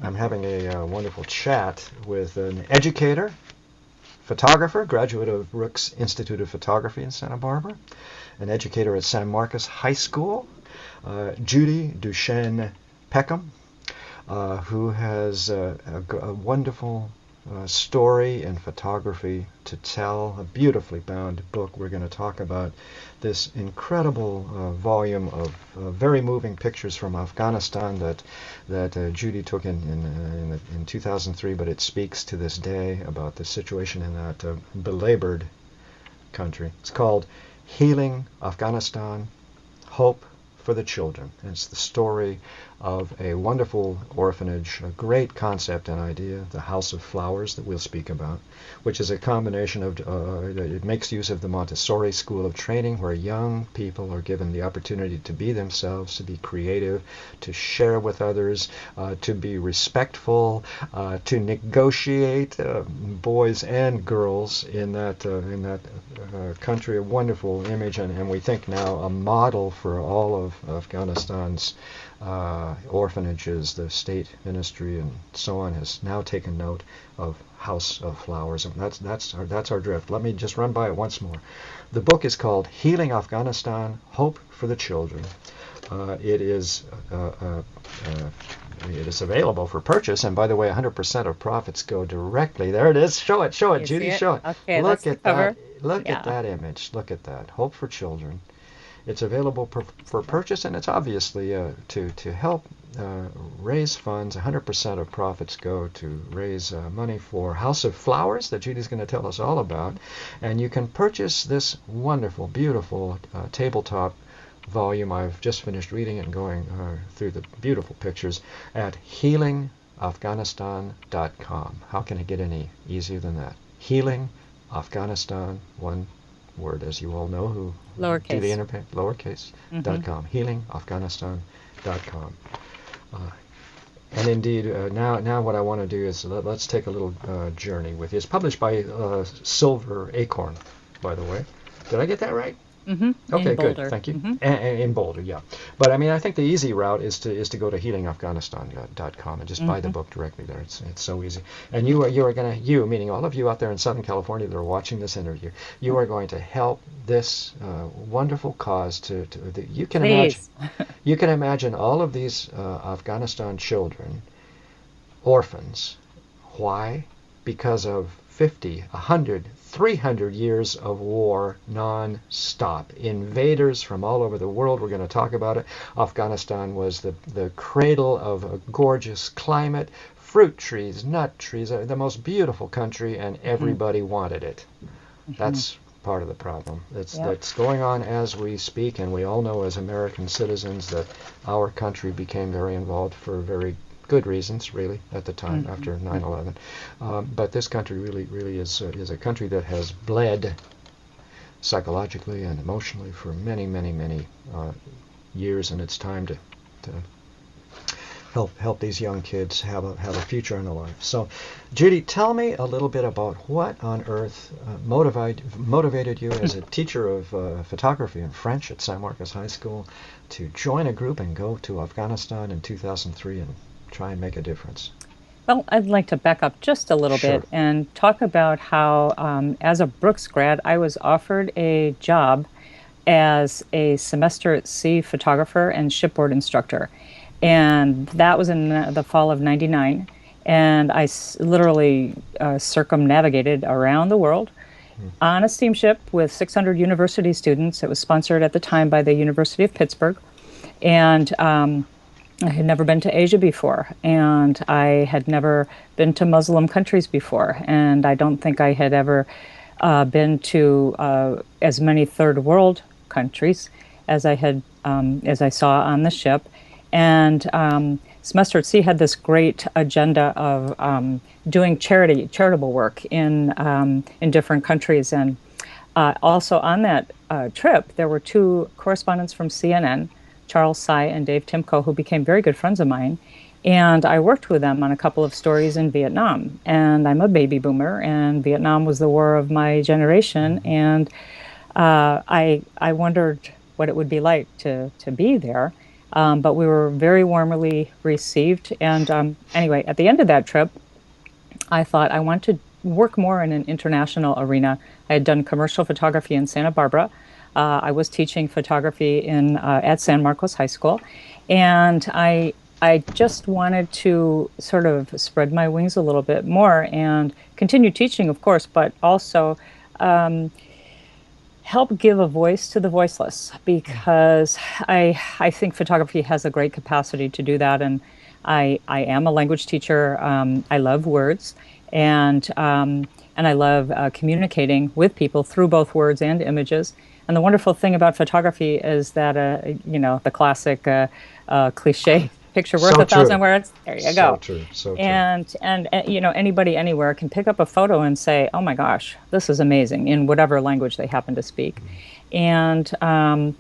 I'm having a wonderful chat with an educator, photographer, graduate of Brooks Institute of Photography in Santa Barbara, an educator at San Marcos High School, Judy Duchesne Peckham, who has a wonderful story and photography to tell, a beautifully bound book. We're going to talk about this incredible volume of very moving pictures from Afghanistan that Judy took in 2003, but it speaks to this day about the situation in that belabored country. It's called Healing Afghanistan, Hope for the Children. And it's the story of a wonderful orphanage, a great concept and idea, the House of Flowers that we'll speak about, which is a combination of, it makes use of the Montessori school of training, where young people are given the opportunity to be themselves, to be creative, to share with others, to be respectful, to negotiate, boys and girls in that country. A wonderful image, and we think now a model for all of Afghanistan's orphanages. The state ministry and so on has now taken note of House of Flowers, and that's our drift. Let me just run by it once more. The book is called Healing Afghanistan, Hope for the Children. It is available for purchase, and by the way, 100% of profits go directly. There it is. Show it, You see Judy, it? show it. Okay, that's Look the at that. cover. Look at Yeah. that image. Look at that. Hope for Children. It's available for purchase, and it's obviously to help raise funds. 100% of profits go to raise money for House of Flowers that Judy's going to tell us all about. And you can purchase this wonderful, beautiful tabletop volume. I've just finished reading it and going through the beautiful pictures at healingafghanistan.com. How can it get any easier than that? Healing Afghanistan, one word, as you all know who do the Lowercase. internet, lowercase, Mm-hmm. .com, healingafghanistan.com. Uh, and indeed, now what I want to do is let's take a little journey with you. It's published by Silver Acorn, by the way. Did I get that right? Mm-hmm. In Okay, good. Boulder. Thank you. Mm-hmm. In Boulder, yeah. But I mean, I think the easy route is to go to healingafghanistan.com and just buy the Mm-hmm. book directly there. It's so easy. And you meaning all of you out there in Southern California that are watching this interview, you are going to help this wonderful cause you can imagine. Please. You can imagine all of these Afghanistan children, orphans. Why? Because of 50, 100, 300 years of war non-stop. Invaders from all over the world. We're going to talk about it. Afghanistan was the cradle of a gorgeous climate, fruit trees, nut trees, the most beautiful country, and Mm-hmm. everybody wanted it. Mm-hmm. That's part of the problem. Yep. That's going on as we speak, and we all know as American citizens that our country became very involved for very good reasons, really, at the time after Mm-hmm. 9/11. But this country really is a country that has bled psychologically and emotionally for many years, and it's time to help these young kids have a future in their life. So, Judy, tell me a little bit about what on earth motivated you as a teacher of photography and French at San Marcos High School to join a group and go to Afghanistan in 2003 and try and make a difference. Well, I'd like to back up just a little Sure. bit and talk about how, as a Brooks grad, I was offered a job as a semester at sea photographer and shipboard instructor. And that was in the fall of 99. And literally circumnavigated around the world Mm. on a steamship with 600 university students. It was sponsored at the time by the University of Pittsburgh. And I had never been to Asia before, and I had never been to Muslim countries before, and I don't think I had ever been to as many third world countries as I saw on the ship. And Semester at Sea had this great agenda of doing charitable work in different countries, and also on that trip, there were two correspondents from CNN, Charles Sy and Dave Timko, who became very good friends of mine. And I worked with them on a couple of stories in Vietnam. And I'm a baby boomer, and Vietnam was the war of my generation. Mm-hmm. And I wondered what it would be like to be there. But we were very warmly received. And anyway, at the end of that trip, I thought I want to work more in an international arena. I had done commercial photography in Santa Barbara. I was teaching photography in at San Marcos High School, and I just wanted to sort of spread my wings a little bit more and continue teaching, of course, but also help give a voice to the voiceless, because I think photography has a great capacity to do that. And I am a language teacher. I love words, and I love communicating with people through both words and images. And the wonderful thing about photography is that the classic cliche, picture worth So a thousand true. words. There you So go. true. So true. And anybody anywhere can pick up a photo and say, "Oh my gosh, this is amazing," in whatever language they happen to speak. And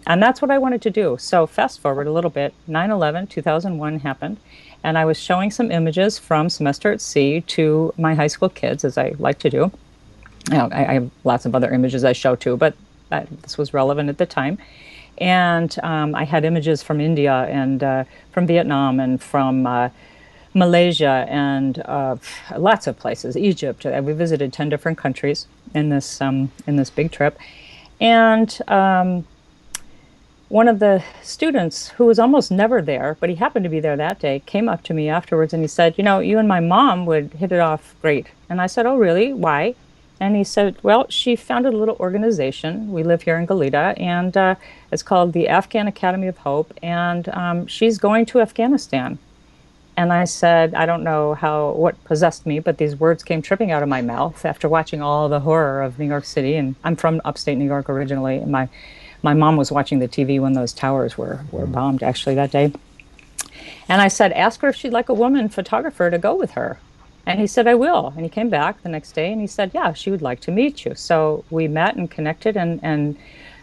that's what I wanted to do. So fast forward a little bit, 9/11, 2001 happened, and I was showing some images from Semester at Sea to my high school kids, as I like to do. I have lots of other images I show too, but this was relevant at the time. And I had images from India and from Vietnam and from Malaysia and lots of places, Egypt. We visited 10 different countries in this big trip. And one of the students who was almost never there, but he happened to be there that day, came up to me afterwards and he said, "You and my mom would hit it off great." And I said, "Oh, really? Why?" And he said, "Well, she founded a little organization. We live here in Goleta, and it's called the Afghan Academy of Hope, and she's going to Afghanistan." And I said, I don't know what possessed me, but these words came tripping out of my mouth after watching all the horror of New York City. And I'm from upstate New York originally. And my mom was watching the TV when those towers were bombed actually that day. And I said, "Ask her if she'd like a woman photographer to go with her." And he said, "I will." And he came back the next day and he said, "Yeah, she would like to meet you." So we met and connected, and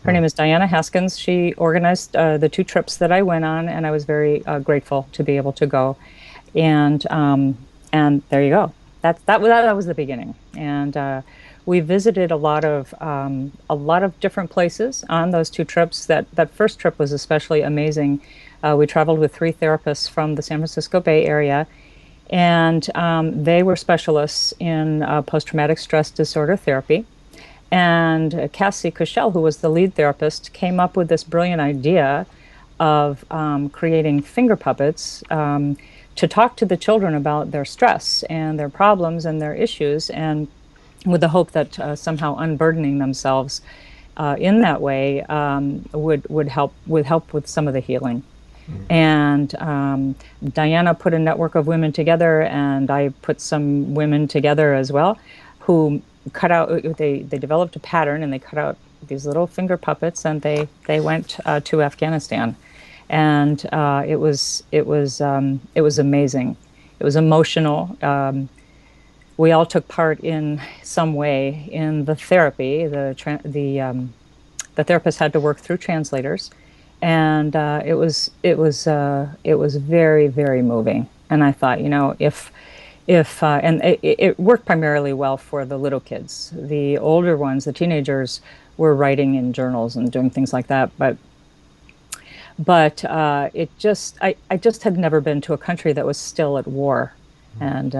her name is Diana Haskins. She organized the two trips that I went on, and I was very grateful to be able to go. And there you go. That was the beginning. And we visited a lot of different places on those two trips. That first trip was especially amazing. We traveled with three therapists from the San Francisco Bay Area, and they were specialists in post-traumatic stress disorder therapy. And Cassie Cushell, who was the lead therapist, came up with this brilliant idea of creating finger puppets to talk to the children about their stress and their problems and their issues, and with the hope that somehow unburdening themselves in that way would help with some of the healing. And Diana put a network of women together, and I put some women together as well, who cut out. They developed a pattern, and they cut out these little finger puppets, and they went to Afghanistan, and it was amazing. It was emotional. We all took part in some way in the therapy. The therapist had to work through translators, and it was very, very moving. And I thought, if and it worked primarily well for the little kids. The older ones, the teenagers, were writing in journals and doing things like that. But I just had never been to a country that was still at war, and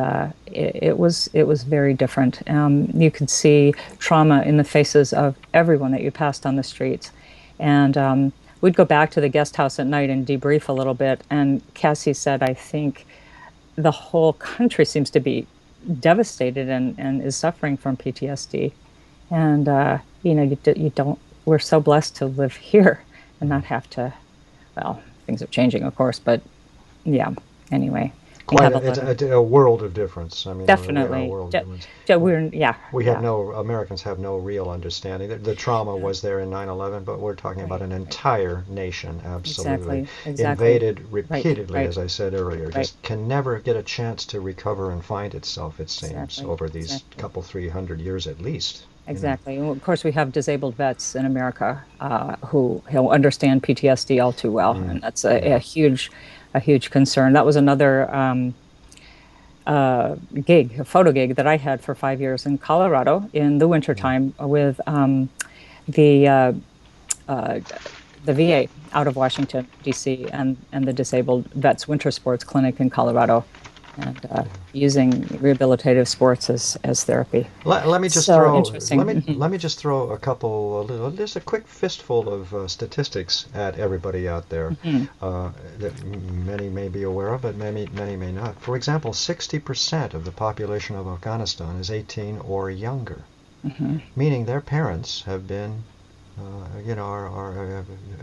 it was very different. You could see trauma in the faces of everyone that you passed on the streets, and we'd go back to the guest house at night and debrief a little bit. And Cassie said, "I think the whole country seems to be devastated and is suffering from PTSD. And, you don't, we're so blessed to live here and not have to, well, things are changing, of course, but yeah, anyway. Quite a world of difference. I mean, Definitely. a world of difference. Americans have no real understanding. The trauma was there in 9/11, but we're talking about an entire nation, absolutely. Exactly. Invaded repeatedly, Right. as I said earlier. Right. Just can never get a chance to recover and find itself, it seems, Exactly. over these couple, 300 years at least. Exactly. And of course, we have disabled vets in America who understand PTSD all too well, and that's a huge concern. That was another a photo gig that I had for 5 years in Colorado in the wintertime with the the VA out of Washington, D.C., and the Disabled Vets Winter Sports Clinic in Colorado, and using rehabilitative sports as therapy. Let me just So throw interesting. Mm-hmm. let me just throw just a quick fistful of statistics at everybody out there Mm-hmm. that many may be aware of, but many may not. For example, 60% of the population of Afghanistan is 18 or younger, Mm-hmm. meaning their parents have been,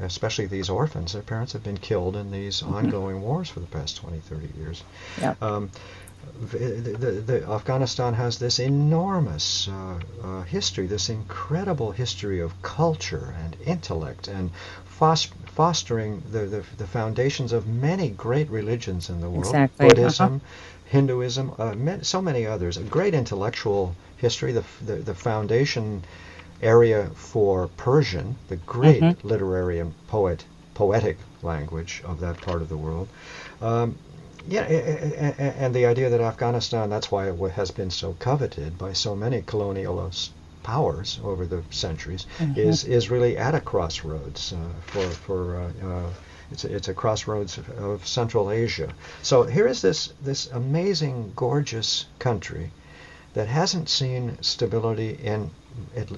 especially these orphans, their parents have been killed in these Mm-hmm. ongoing wars for the past 20, 30 years. Yeah. Um, Afghanistan has this enormous history, this incredible history of culture and intellect and fostering the foundations of many great religions in the world, Exactly. Uh-huh. Buddhism, Hinduism, so many others. A great intellectual history, the foundation area for Persian, the Mm-hmm. great literary and poetic language of that part of the world. Um, yeah, and the idea that Afghanistan, that's why it has been so coveted by so many colonialist powers over the centuries, Mm-hmm. is really at a crossroads it's a crossroads of Central Asia. So here is this amazing, gorgeous country that hasn't seen stability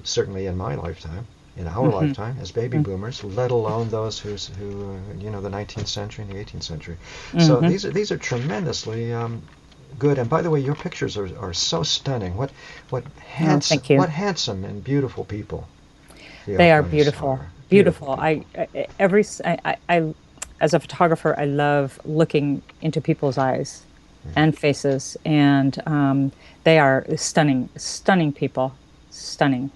certainly in my lifetime, in our Mm-hmm. lifetime as baby boomers, let alone those who the 19th century and the 18th century. So Mm-hmm. these are tremendously good. And by the way, your pictures are so stunning. Oh, thank you. What handsome and beautiful people the They are Afghans beautiful, are. Beautiful beautiful. people. As a photographer, I love looking into people's eyes and faces, and they are stunning, stunning people, stunning.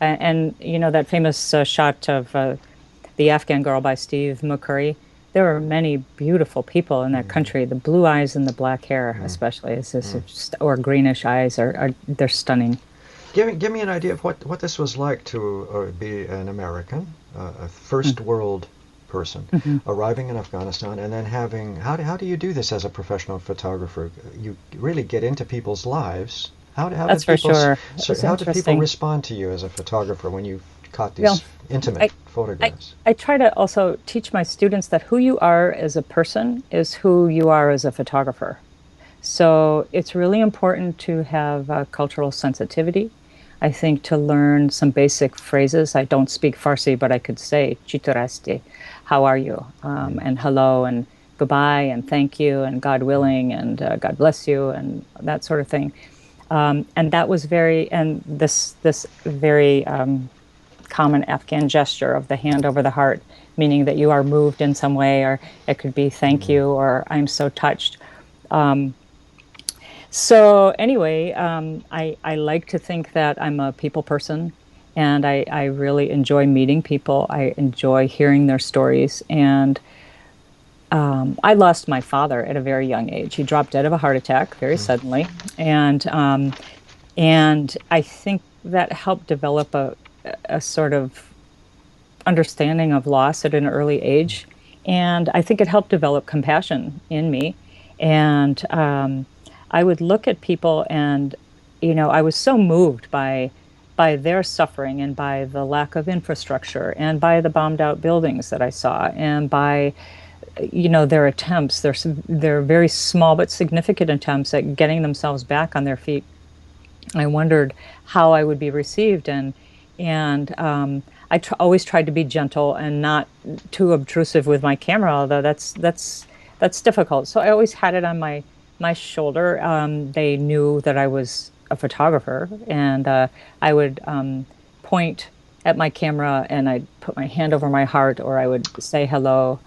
And you know that famous shot of the Afghan Girl by Steve McCurry. There are many beautiful people in that country. The blue eyes and the black hair, especially, or greenish eyes, are they're stunning. Give me an idea of what this was like to be an American, a Mm. first world person, Mhm. arriving in Afghanistan, and then having how do you do this as a professional photographer? You really get into people's lives. That's for sure. It's How did people interesting. respond to you as a photographer when you caught Well, these intimate I, I, photographs? I try to also teach my students that who you are as a person is who you are as a photographer. So it's really important to have cultural sensitivity. I think to learn some basic phrases. I don't speak Farsi, but I could say "Chitorasti," how are you? And hello and goodbye and thank you and God willing and God bless you and that sort of thing. And that was and this very common Afghan gesture of the hand over the heart, meaning that you are moved in some way, or it could be thank you or I'm so touched. Um, so anyway, I like to think that I'm a people person, and I really enjoy meeting people. I enjoy hearing their stories, and I lost my father at a very young age. He dropped dead of a heart attack very suddenly, and I think that helped develop a sort of understanding of loss at an early age. And I think it helped develop compassion in me. And I would look at people and, I was so moved by their suffering and by the lack of infrastructure and by the bombed out buildings that I saw and by, their attempts, their very small but significant attempts at getting themselves back on their feet. I wondered how I would be received, and always tried to be gentle and not too obtrusive with my camera, although that's difficult. So I always had it on my shoulder. They knew that I was a photographer, and I would point at my camera, and I'd put my hand over my heart, or I would say hello,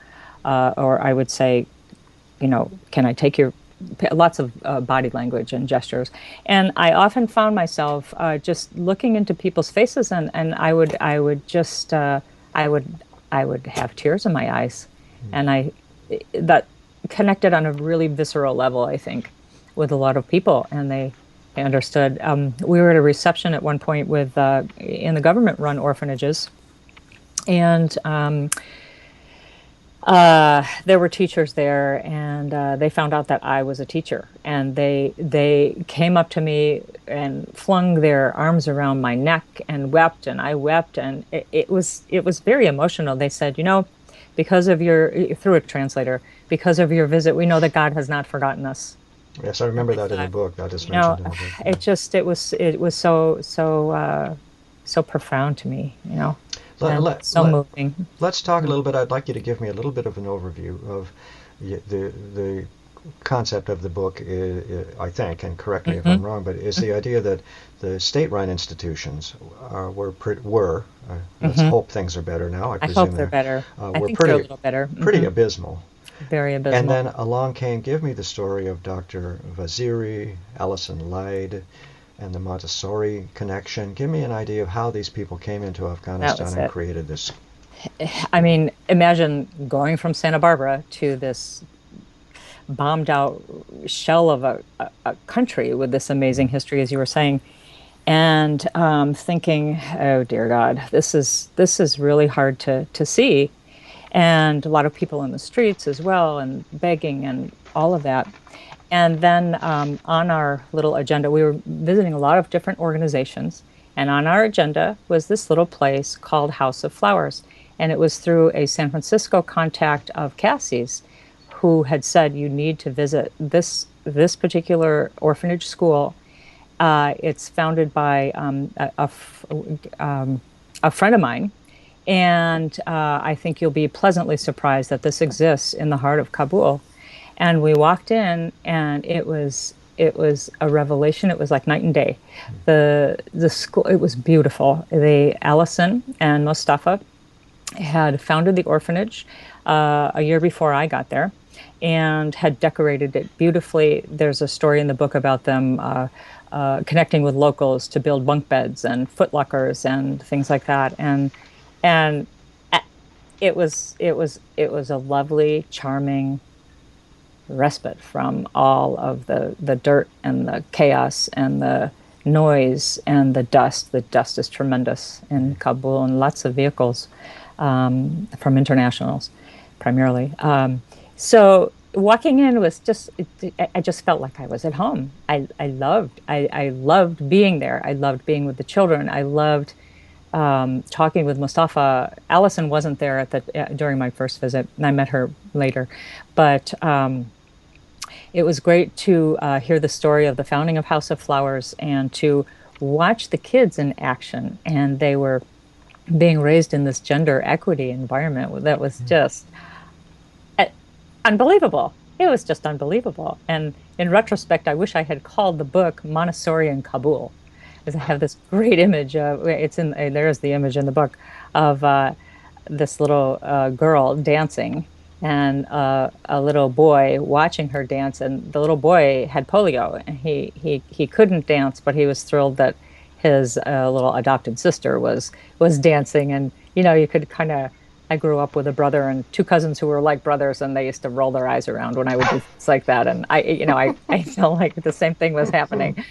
or I would say, can I take your lots of body language and gestures. And I often found myself just looking into people's faces, and I would just I would have tears in my eyes, and that connected on a really visceral level, I think, with a lot of people, and they understood. We were at a reception at one point with in the government-run orphanages, and There were teachers there, and they found out that I was a teacher, and they came up to me and flung their arms around my neck and wept, and I wept, and it was very emotional. They said, because of your through a translator, because of your visit, we know that God has not forgotten us. Yes, I And remember I that in the thought, book. That is you know, mentioned in the book. Yeah. it was so profound to me, Let, and let, so let, moving. let's talk a little bit. I'd like you to give me a little bit of an overview of the concept of the book. I think, and correct me if Hmm. I'm wrong, but is the idea that the state-run institutions let's Hmm. hope things are better now. I I hope presume they're better. I were think they're a pretty little better. pretty abysmal. Very And abysmal. then along came, give me the story of Dr. Vaziri, Alison Lyde, and the Montessori connection. Give me an idea of how these people came into That Afghanistan was and it. created this I school. mean, imagine going from Santa Barbara to this bombed out shell of a country with this amazing Mm. history, as you were saying, and thinking, oh dear God, this is really hard to see, and a lot of people in the streets as well, and begging and all of that. And then on our little agenda, we were visiting a lot of different organizations. And on our agenda was this little place called House of Flowers. And it was through a San Francisco contact of Cassie's who had said, you need to visit this particular orphanage school. It's founded by a friend of mine. And I think you'll be pleasantly surprised that this exists in the heart of Kabul. And we walked in, and it was a revelation. It was like night and day. The school, it was beautiful. They Allison and Mustafa had founded the orphanage a year before I got there, and had decorated it beautifully. There's a story in the book about them connecting with locals to build bunk beds and footlockers and things like that. And it was a lovely, charming respite from all of the dirt and the chaos and the noise and the dust. The dust is tremendous in Kabul, and lots of vehicles from internationals, primarily. So walking in was just, I just felt like I was at home. I loved being there. I loved being with the children. I loved talking with Mustafa. Allison wasn't there during my first visit, and I met her later, but. It was great to hear the story of the founding of House of Flowers and to watch the kids in action. And they were being raised in this gender equity environment that was just uh, unbelievable. It was just unbelievable. And in retrospect, I wish I had called the book Montessori in Kabul, because I have this great image of there's the image in the book of this little girl dancing, and a little boy watching her dance. And the little boy had polio, and he couldn't dance, but he was thrilled that his little adopted sister was dancing. And you could kind of. I grew up with a brother and two cousins who were like brothers, and they used to roll their eyes around when I would do things like that. And I felt like the same thing was happening.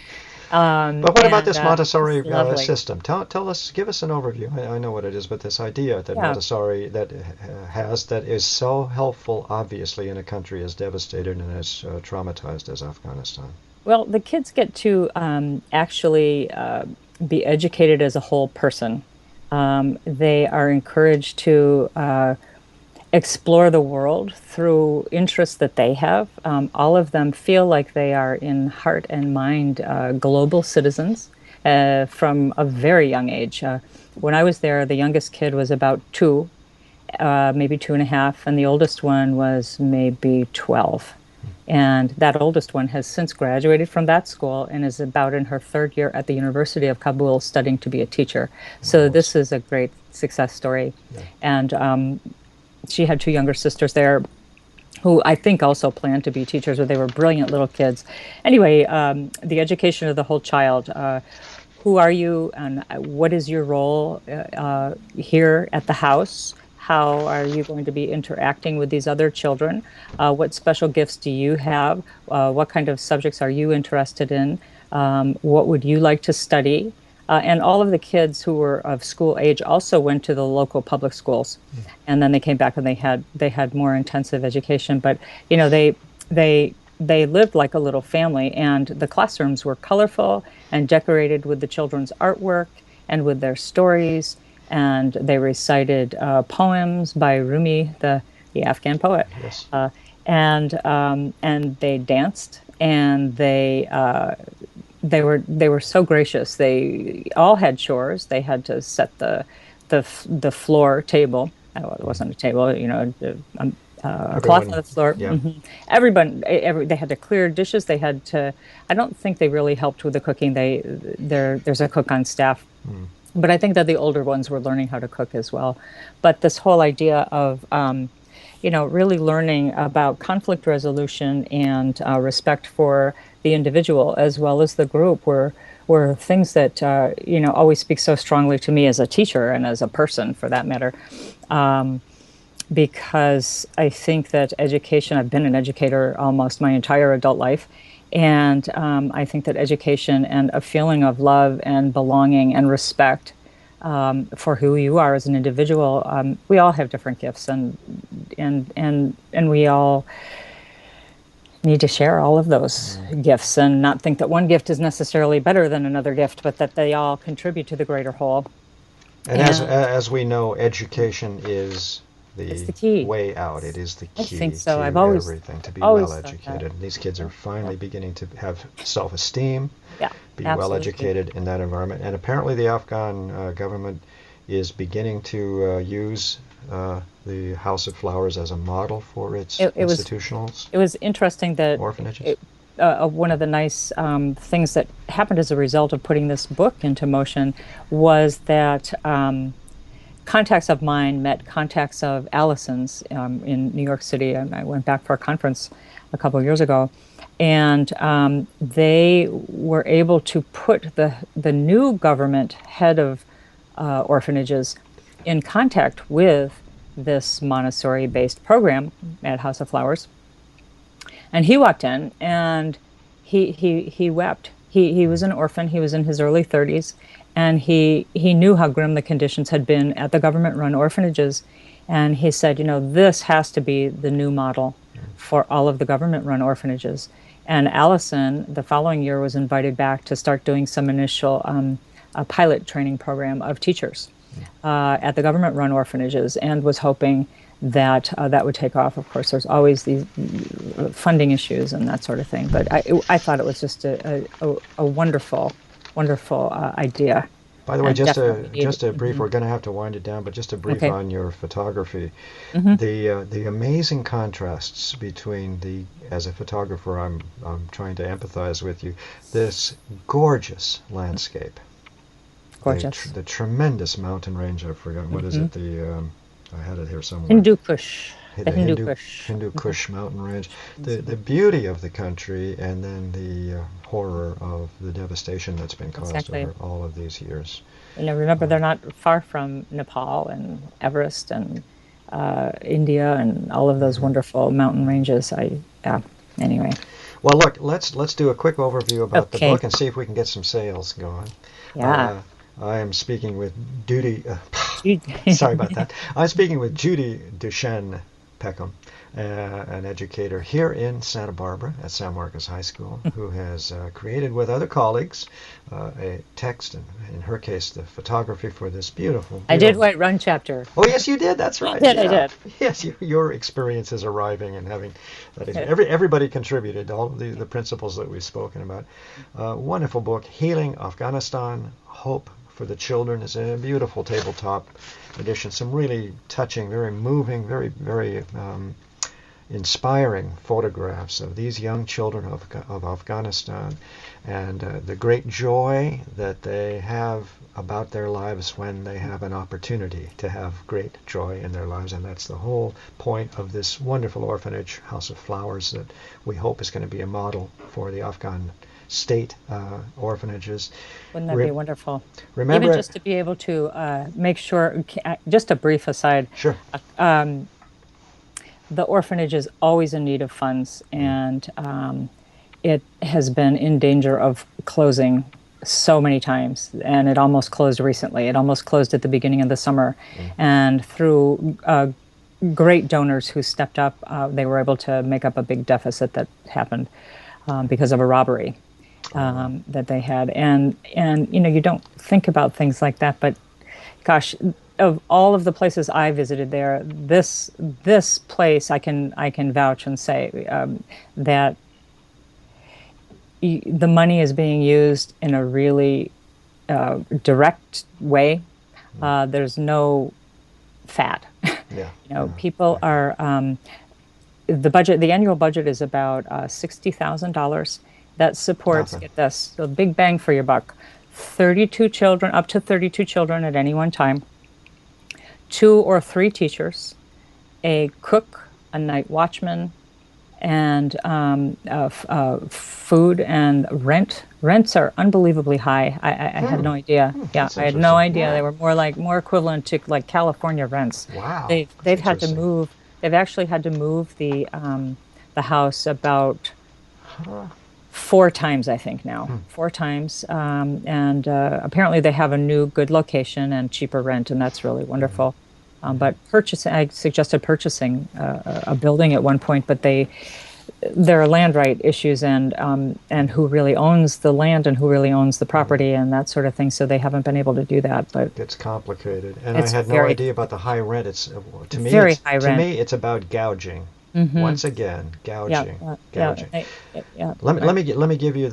But what about And this just Montessori lovely. system? Tell us, give us an overview. I know what it is, but this idea that Yeah. Montessori has that is so helpful, obviously, in a country as devastated and as traumatized as Afghanistan. Well, the kids get to actually be educated as a whole person. They are encouraged to explore the world through interests that they have. All of them feel like they are, in heart and mind, global citizens from a very young age. When I was there, the youngest kid was about two, maybe two and a half, and the oldest one was maybe 12. And that oldest one has since graduated from that school and is about in her third year at the University of Kabul studying to be a teacher. So Marvelous. this is a great success story. Yeah. And she had two younger sisters there who I think also planned to be teachers, but they were brilliant little kids. Anyway, the education of the whole child. Who are you, and what is your role here at the house? How are you going to be interacting with these other children? What special gifts do you have? What kind of subjects are you interested in? What would you like to study? And all of the kids who were of school age also went to the local public schools, and then they came back and they had more intensive education. But they lived like a little family, and the classrooms were colorful and decorated with the children's artwork and with their stories, and they recited poems by Rumi, the Afghan poet, Yes. And they danced, and they were so gracious. They all had chores. They had to set the floor table. Oh, it wasn't a table, a cloth on Everyone, the floor. yeah. They had to clear dishes. They had to. I don't think they really helped with the cooking. There's a cook on staff, but I think that the older ones were learning how to cook as well. But this whole idea of really learning about conflict resolution and respect for the individual as well as the group were things that always speak so strongly to me as a teacher and as a person, for that matter. Because I think that education, I've been an educator almost my entire adult life, and I think that education and a feeling of love and belonging and respect for who you are as an individual, we all have different gifts, and we all need to share all of those gifts and not think that one gift is necessarily better than another gift, but that they all contribute to the greater whole. And as we know, education is It's the the key. way out. It is the I key think so. to I've always everything, to be always well thought that. educated. And these kids are finally Yeah. beginning to have self-esteem, Yeah, be well absolutely. educated in that environment. And apparently the Afghan government is beginning to use the House of Flowers as a model for its It was institutionals, it was interesting that orphanages. one of the nice things that happened as a result of putting this book into motion was that contacts of mine met contacts of Allison's in New York City. And I went back for a conference a couple of years ago, and they were able to put the new government head of orphanages in contact with this Montessori-based program at House of Flowers. And he walked in and he wept. He was an orphan. He was in his early 30s, and he knew how grim the conditions had been at the government-run orphanages. And he said, this has to be the new model for all of the government-run orphanages. And Allison, the following year, was invited back to start doing some initial a pilot training program of teachers at the government-run orphanages, and was hoping that that would take off. Of course, there's always these funding issues and that sort of thing. But I thought it was just a wonderful, wonderful idea. By the way, And definitely just a needed. brief. We're going to have to wind it down, but just a brief Okay. on your photography. Hmm. The amazing contrasts between as a photographer, I'm trying to empathize with you. This gorgeous landscape, Gorgeous. the tremendous mountain range. I've forgotten what is Hmm. it. I had it here somewhere. Hindu Kush. The The Hindu Kush. Hindu Kush mountain range, the beauty of the country, and then the horror of the devastation that's been caused Exactly. over all of these years. Remember, they're not far from Nepal and Everest and India and all of those wonderful mountain ranges. Yeah. Anyway. Well, look, let's do a quick overview about the Okay. book and see if we can get some sales going. Yeah. I am speaking with Judy. You- Sorry about that. I'm speaking with Judy Duchesne Peckham, an educator here in Santa Barbara at San Marcos High School, who has created with other colleagues a text, and in her case, the photography for this beautiful. I did White Run chapter. Oh yes, you did. That's right. I Yeah. did. Yes, your experience is arriving and having that. Everybody contributed. All of the principles that we've spoken about. Wonderful book, Healing Afghanistan, Hope for the Children, is a beautiful tabletop edition. Some really touching, very moving, very inspiring photographs of these young children of Afghanistan, and the great joy that they have about their lives when they have an opportunity to have great joy in their lives. And that's the whole point of this wonderful orphanage, House of Flowers, that we hope is going to be a model for the Afghan state orphanages. Wouldn't that be wonderful? Remember, Even just to be able to make sure, just a brief aside, sure. The orphanage is always in need of funds, and it has been in danger of closing so many times, and it almost closed recently. It almost closed at the beginning of the summer. And through great donors who stepped up, they were able to make up a big deficit that happened because of a robbery that they had. And you don't think about things like that, but gosh, of all of the places I visited there, this place I can vouch and say that the money is being used in a really direct way. There's no fat. Yeah. People are. The annual budget is about $60,000. That supports, Nothing. get this, the big bang for your buck. 32 children, up to 32 children at any one time. 2 or 3 teachers, a cook, a night watchman, and food and rent. Rents are unbelievably high. I had no idea. Yeah, I had no idea. Yeah. They were more equivalent to like California rents. Wow. They've had to move. They've actually had to move the house about 4 times, I think now. 4 times, and apparently they have a new good location and cheaper rent, and that's really wonderful. But I suggested purchasing a building at one point, but there are land right issues and who really owns the land and who really owns the property and that sort of thing. So they haven't been able to do that. But it's complicated, and I had no idea about the high rent. To me, it's about gouging. Once again, gouging. Gouging. Let me give you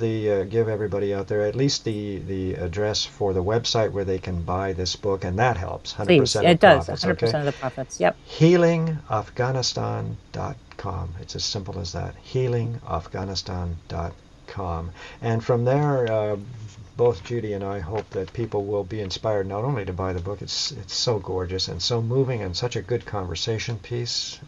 give everybody out there at least the address for the website where they can buy this book, and that helps. 100% Please, it does. 100% of the profits. Yep. HealingAfghanistan.com. It's as simple as that. HealingAfghanistan.com. And from there, both Judy and I hope that people will be inspired not only to buy the book. It's so gorgeous and so moving and such a good conversation piece.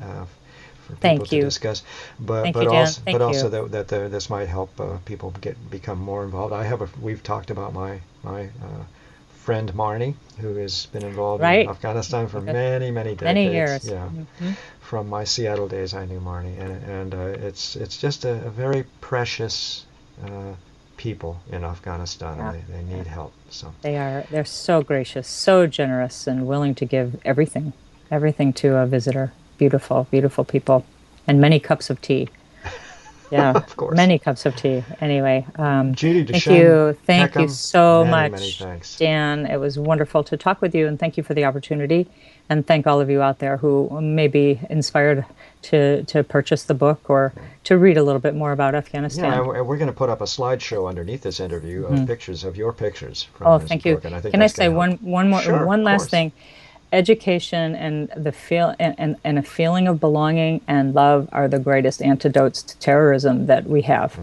For people to discuss, but also that this might help people become more involved. We've talked about my friend Marnie, who has been involved in Afghanistan for many decades. Many years. Yeah, from my Seattle days, I knew Marnie, and it's just a very precious people in Afghanistan. And they need help. So they're so gracious, so generous, and willing to give everything to a visitor. Beautiful, beautiful people, and many cups of tea. Yeah, of course. Many cups of tea. Anyway, Judy Duchesne, thank you so much, many thanks. Dan. It was wonderful to talk with you, and thank you for the opportunity. And thank all of you out there who may be inspired to purchase the book or to read a little bit more about Afghanistan. Yeah, we're going to put up a slideshow underneath this interview of pictures of your pictures from this thank book, you. And I think Can I say one last thing? Education and a feeling of belonging and love are the greatest antidotes to terrorism that we have.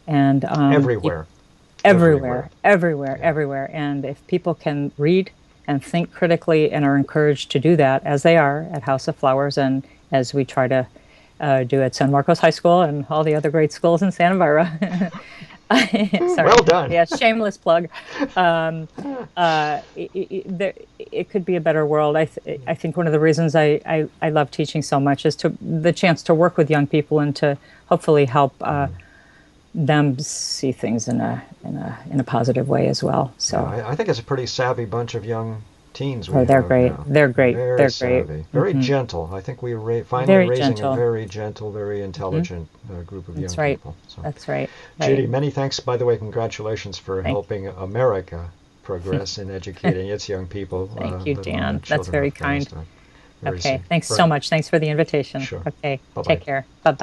And everywhere. And if people can read and think critically and are encouraged to do that, as they are at House of Flowers and as we try to do at San Marcos High School and all the other great schools in Santa Barbara. Sorry. Well done. Yeah, shameless plug. It could be a better world. I think one of the reasons I love teaching so much is the chance to work with young people and to hopefully help them see things in a positive way as well. So yeah, I think it's a pretty savvy bunch of young teens. They're great. Now. They're great. Very savvy. Very gentle. I think we're finally raising a very gentle, very intelligent group of young people. So. That's right. Judy, many thanks. By the way, congratulations for helping America progress in educating its young people. Thank you, Dan. That's very kind. Very okay. soon. Thanks so much. Thanks for the invitation. Sure. Okay. Bye-bye. Take care. Bye-bye.